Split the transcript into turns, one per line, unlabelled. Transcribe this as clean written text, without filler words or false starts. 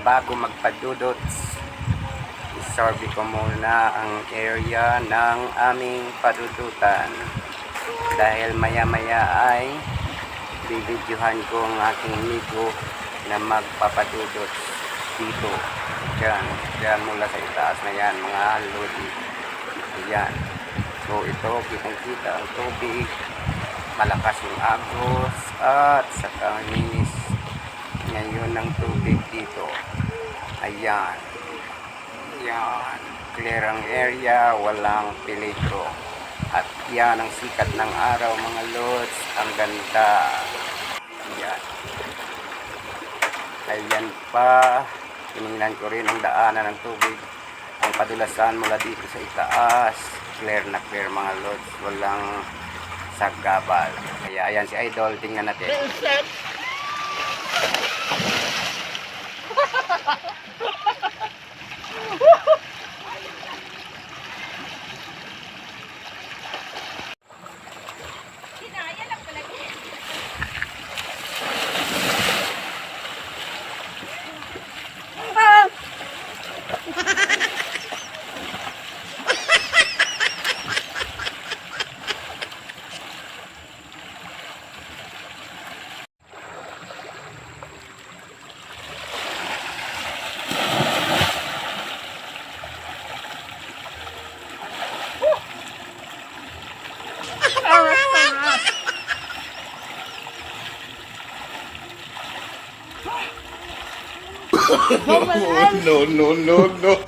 bago magpadudots, isorbe ko muna ang area ng aming padudutan dahil maya maya ay bibidyohan ko ang aking amigo na magpapadudots dito. Diyan mula sa itaas na yan mga lodi. Ayan. So ito, kitang kita ang tubig, malakas yung agos at saka linis ngayon ng tubig dito. Ayan. Ayan. Clear ang area, walang peligro. At yan ang sikat ng araw mga lods. Ang ganda. Ayan. Ayan pa. Tinignan ko rin ang daanan ng tubig. Ang padulasan mula dito sa itaas. Clear na clear mga lods. Walang sagabal. Kaya ayan si Idol. Tingnan natin.
No, no, no, no.